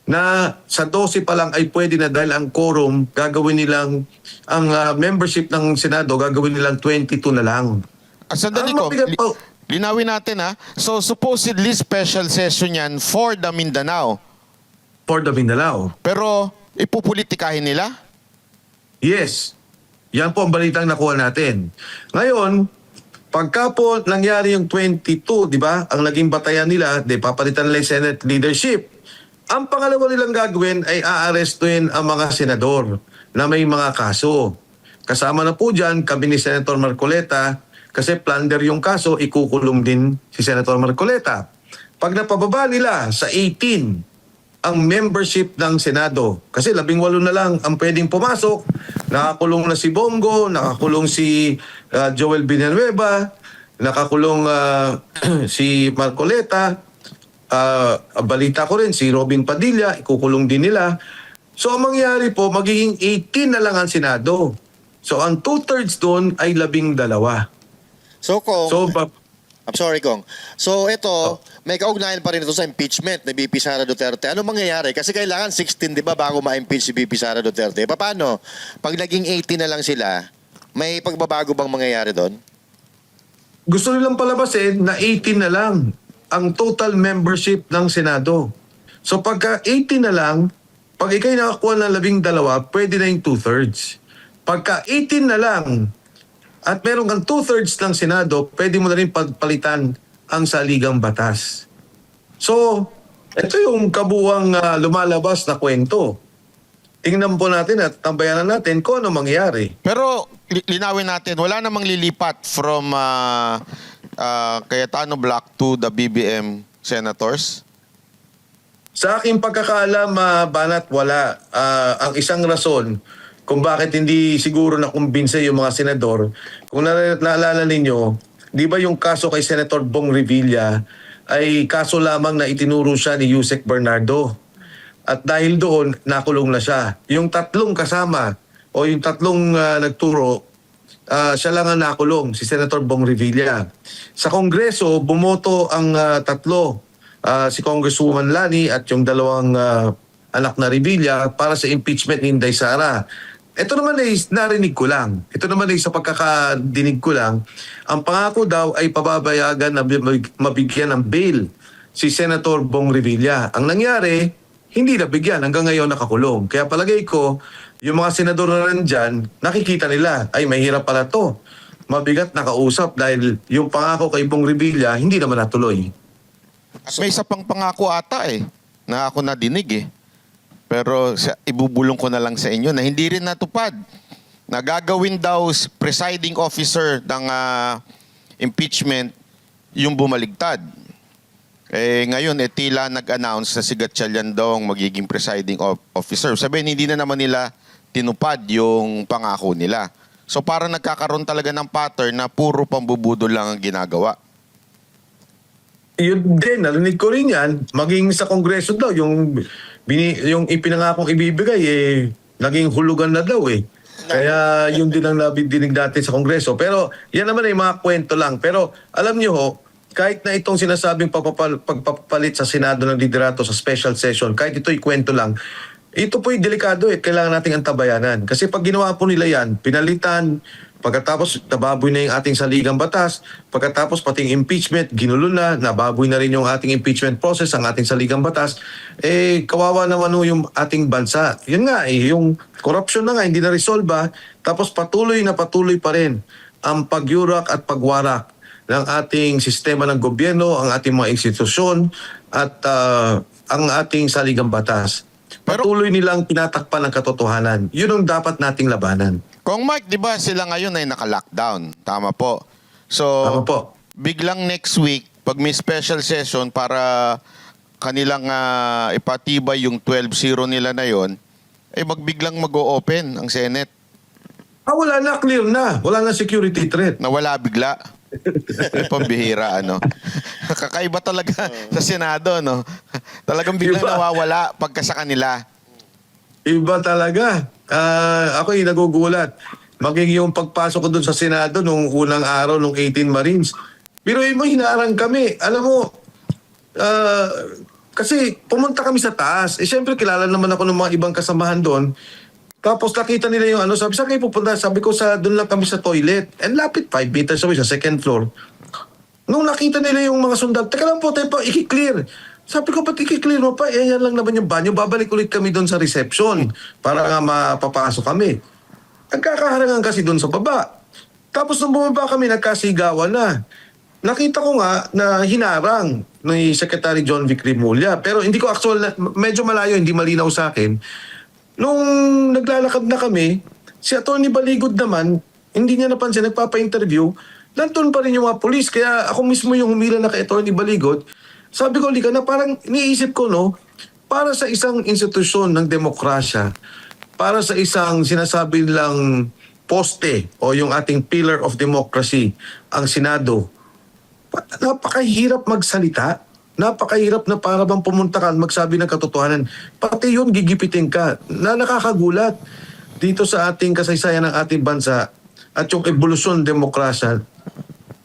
na sa 12 pa lang ay pwede na dahil ang quorum gagawin nilang, ang membership ng Senado gagawin nilang 22 na lang. Sandali ko, linawin natin ha. So supposedly special session yan for the Mindanao. For the Mindanao. Pero ipupolitikahin nila? Yes. Yan po ang balitang nakuha natin. Ngayon, pagka po nangyari yung 22, di ba? Ang naging batayan nila, papalitan nila yung Senate leadership. Ang pangalawa nilang gagawin ay aarestuin ang mga senador na may mga kaso. Kasama na po dyan kami ni Senator Marcoleta kasi plunder yung kaso, ikukulong din si Senator Marcoleta. Pag napababa nila sa 18 ang membership ng Senado, kasi 18 na lang ang pwedeng pumasok, nakakulong na si Bongo, nakakulong si Joel Villanueva, nakakulong si Marcoleta, balita ko rin, si Robin Padilla, ikukulong din nila. So, ang mangyari po, magiging 18 na lang ang Senado. So, ang 2/3 doon ay 12. So, Kong, So, I'm sorry, Kong. So, ito, may kaugnayan pa rin ito sa impeachment ni BP Sara Duterte. Ano mangyayari? Kasi kailangan 16, di ba, bago ma-impeach si BP Sara Duterte. Paano? Pag naging 18 na lang sila, may pagbabago bang mangyayari doon? gusto nilang palabasin na 18 na lang ang total membership ng Senado. So, pagka 18 na lang, pag ikay nakakuha ng 12, pwede na yung 2/3. Pagka 18 na lang, at meron kang 2/3 ng Senado, pwede mo na rin pagpalitan ang saligang batas. So, ito yung kabuwang lumalabas na kwento. Tingnan po natin at tambayanan natin kung ano mangyayari. Pero linawin natin, wala namang lilipat from Cayetano Block to the BBM senators? Sa aking pagkakaalam, Banat, wala. Ang isang rason kung bakit hindi siguro nakumbinse yung mga senador, kung naalala ninyo, di ba yung kaso kay Senator Bong Revilla ay kaso lamang na itinuro siya ni Yusek Bernardo. At dahil doon, nakulong na siya. Yung tatlong kasama o yung tatlong nagturo, siya lang ang nakulong, si Senator Bong Revilla. Sa Kongreso, bumoto ang tatlo, si Congresswoman Lani at yung dalawang anak na Revilla para sa impeachment ni Inday Sara. Ito naman ay narinig ko lang. Ito naman ay sa pagkakadinig ko lang. Ang pangako daw ay pababayagan na mabigyan ng bail si Senator Bong Revilla. Ang nangyari, hindi nabigyan. Hanggang ngayon nakakulong. Kaya palagay ko, yung mga senador na nandyan, nakikita nila, ay mahirap pala to. Mabigat nakausap dahil yung pangako kay Bong Revilla, hindi naman natuloy. At may isa pang pangako ata na ako nadinig Pero ibubulong ko na lang sa inyo na hindi rin natupad. Na gagawin daw presiding officer ng impeachment yung bumaligtad. Ngayon, tila nag-announce na si Gatchalian daw ang magiging presiding officer. Sabihin, hindi na naman nila tinupad yung pangako nila. So parang nagkakaroon talaga ng pattern na puro pambubudol lang ang ginagawa. Yun din, narinig ko rin yan. Maging sa Kongreso daw, yung ipinangakong ibibigay, naging hulugan na daw Kaya yun din ang nabidinig natin sa Kongreso. Pero yan naman ay mga kwento lang. Pero alam niyo ho, kahit na itong sinasabing pagpapalit sa Senado ng liderato sa special session, kahit ito'y kwento lang, ito po'y delikado kailangan nating antabayanan. Kasi pag ginawa po nila yan, pinalitan, pagkatapos nababoy na yung ating saligang batas, pagkatapos pating impeachment, ginulo na, nababoy na rin yung ating impeachment process, ang ating saligang batas, kawawa naman yung ating bansa. Yun nga yung corruption na nga, hindi na resolve tapos patuloy pa rin ang pagyurak at pagwarak ng ating sistema ng gobyerno, ang ating mga institusyon, at ang ating saligang batas. Patuloy nilang tinatakpan ng katotohanan. Yun ang dapat nating labanan. Kung Mike, di ba sila ngayon ay naka-lockdown? Tama po. So, Tama po. biglang next week, pag may special session para kanilang ipatibay yung 12-0 nila na yon, magbiglang mag-o-open ang Senate. Wala na, clear na. Wala na security threat. Nawala bigla. Pambihira, Kakaiba talaga sa Senado, Talagang biglang nawawala pagka sa kanila. Iba talaga. Ako nagugulat. Maging yung pagpasok ko dun sa Senado nung unang araw, nung 18 Marines. Pero mo, hinaarang kami. Alam mo, Kasi pumunta kami sa taas. Siyempre, kilala naman ako ng mga ibang kasamahan doon. Tapos nakita nila yung sabi, saan kayo pupunta? Sabi ko, doon lang kami sa toilet. And lapit, 5 meters away, sa second floor. Nung nakita nila yung mga sundalo, teka lang po, tayo pa, i-clear. Sabi ko, ba't i-clear mo pa? Yan lang naman yung banyo. Babalik ulit kami doon sa reception para nga mapapasok kami. Nagkakaharangan kasi doon sa baba. Tapos nung bumaba kami, nagkasigawan na. Nakita ko nga na hinarang ni Secretary John Vic Rimulya. Pero hindi ko medyo malayo, hindi malinaw sa akin. Nung naglalakad na kami, si Atty. Baligod naman, hindi niya napansin, nagpapa-interview, nandun pa rin yung mga polis. Kaya ako mismo yung humila na kay Atty. Baligod. Sabi ko, lika na, parang niisip ko, no, para sa isang institusyon ng demokrasya, para sa isang sinasabi lang poste o yung ating pillar of democracy, ang Senado, napakahirap magsalita. Napakahirap na para bang pumunta ka magsabi ng katotohanan. Pati yun, gigipitin ka. Nakakagulat dito sa ating kasaysayan ng ating bansa at yung evolusyon ng demokrasya.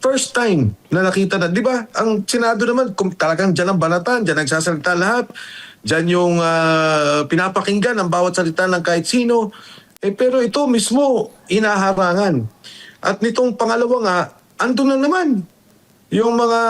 First time na nakita na, di ba, ang Senado naman, talagang dyan ang banatan, dyan nagsasalita lahat, dyan yung pinapakinggan ang bawat salita ng kahit sino. Pero ito mismo, inaharangan. At nitong pangalawa nga, andun na naman yung mga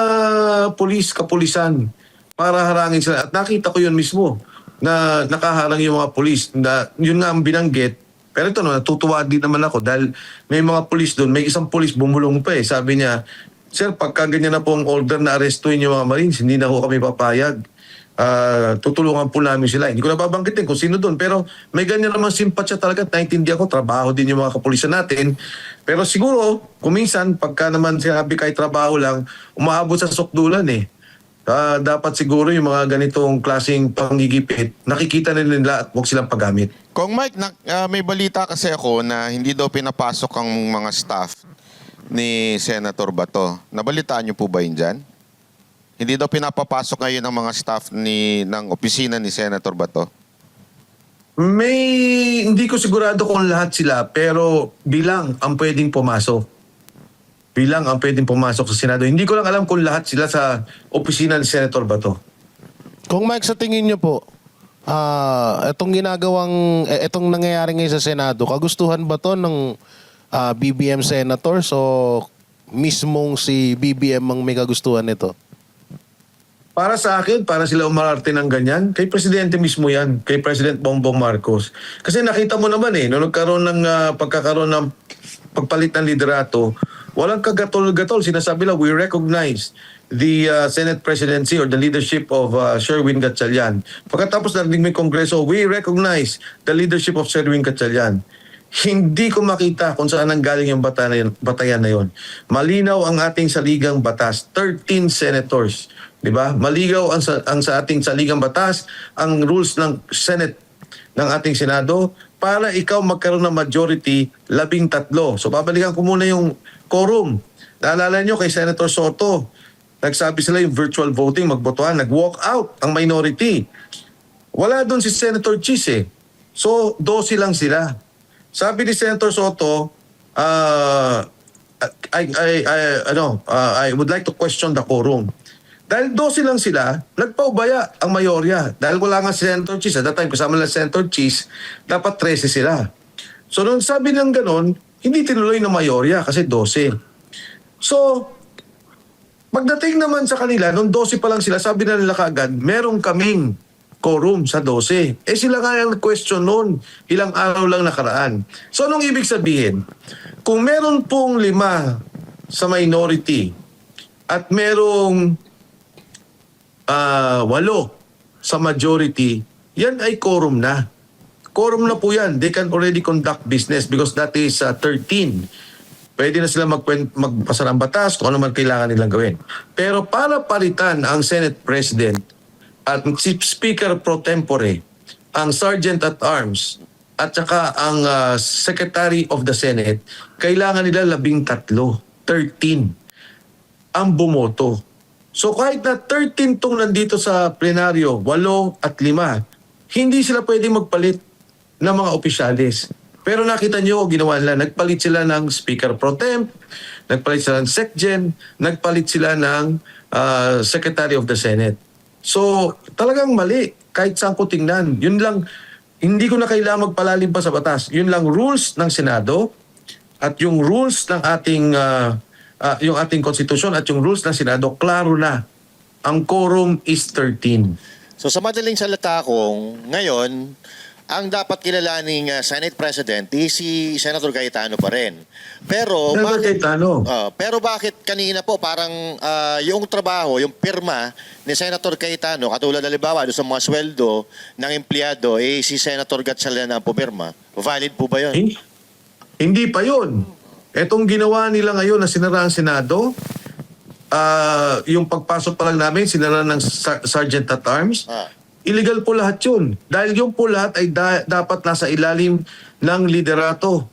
kapulisan para harangin sila. At nakita ko yun mismo na nakaharang yung mga pulis. Na, yun nga ang binanggit. Pero ito, natutuwa din naman ako dahil may mga pulis doon. May isang pulis bumulong pa eh. Sabi niya, Sir, pagka ganyan na po ang order na arestuin yung mga Marines, hindi na ho kami papayag. Tutulungan po namin sila. Hindi ko nababanggitin kung sino doon. Pero may ganyan naman simpatsya talaga. Naintindihan ko, trabaho din yung mga kapulisan natin. Pero siguro, kuminsan, pagka naman sinabi kahit trabaho lang, umaabot sa sukdulan eh. Dapat siguro yung mga ganitong klaseng panggigipit, nakikita na nila at huwag silang paggamit. Kung Mike, may balita kasi ako na hindi daw pinapasok ang mga staff ni Senator Bato. Nabalitaan niyo po ba yun dyan? Hindi daw pinapapasok ngayon ang mga staff ng opisina ni Senator Bato? Hindi ko sigurado kung lahat sila, pero bilang ang pwedeng pumasok. Bilang ang pwedeng pumasok sa Senado. Hindi ko lang alam kung lahat sila sa opisina ni Senator Bato. Kung Mike, sa tingin niyo po, itong nangyayari ngayon sa Senado, kagustuhan ba to ng BBM senators o mismong si BBM ang may kagustuhan nito? Para sa akin, para sila umararte ng ganyan, kay Presidente mismo yan, kay President Bongbong Marcos. Kasi nakita mo naman nung nagkaroon ng pagkakaroon ng pagpalit ng liderato, walang kagatol-gatol. Sinasabi lang, we recognize the Senate presidency or the leadership of Sherwin Gatchalian. Pagkatapos narinig may Kongreso, we recognize the leadership of Sherwin Gatchalian. Hindi ko makita kung saan nanggaling yung batayan na yon. Malinaw ang ating saligang batas, 13 senators. Diba? Maligaw ang sa ating saligang batas, ang rules ng Senate ng ating Senado, para ikaw magkaroon ng majority, 13. So babalikan ko muna yung quorum. Naalala nyo kay Senator Soto, nagsabi sila yung virtual voting, magbotohan, nag-walk out ang minority. Wala doon si Senator Chis eh. So 12 lang sila. Sabi ni Senator Soto, I would like to question the quorum. Dahil 12 lang sila, nagpaubaya ang mayorya. Dahil wala nga si Senator Chis. At that time, kasama lang Senator Chis, dapat 13 sila. So, nung sabi ng ganon, hindi tinuloy ng mayorya kasi 12. So, pagdating naman sa kanila, nung 12 pa lang sila, sabi na nila kaagad, meron kaming quorum sa 12. Sila nga yung question noon, ilang araw lang nakaraan. So, anong ibig sabihin? Kung meron pong 5 sa minority at merong 8 sa majority, yan ay quorum na. Quorum na po yan. They can already conduct business because that is 13. Pwede na sila magpasa ng batas kung ano man kailangan nilang gawin. Pero para palitan ang Senate President at Speaker pro tempore, ang Sergeant at Arms, at saka ang Secretary of the Senate, kailangan nila 13 ang bumoto. So kahit na 13 tong nandito sa plenaryo, 8 at 5, hindi sila pwedeng magpalit ng mga opisyalis. Pero nakita nyo, ginawa nila, nagpalit sila ng Speaker Pro Temp, nagpalit sila ng SecGen, nagpalit sila ng Secretary of the Senate. So, talagang mali. Kahit saan ko tingnan. Yun lang, hindi ko na kailangan magpalalim pa sa batas. Yun lang rules ng Senado at yung rules ng ating yung ating konstitusyon at yung rules ng Senado, klaro na. Ang quorum is 13. So sa madaling salita kong, ngayon, ang dapat kilalaning Senate President is si Senator Cayetano pa rin. Pero Senator Cayetano. pero bakit kanina po parang yung trabaho, yung pirma ni Senator Cayetano, katulad halimbawa doon sa mga sweldo ng empleyado, si Senator Gatchalian ang pupirma. Valid po ba yun? Hindi pa yun. Etong ginawa nila ngayon na sinara ang Senado, yung pagpasok pa lang namin, sinara ng Sergeant at Arms, illegal po lahat yun. Dahil yung po lahat ay dapat nasa ilalim ng liderato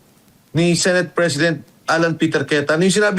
ni Senate President Alan Peter Cayetano. Yung sinabi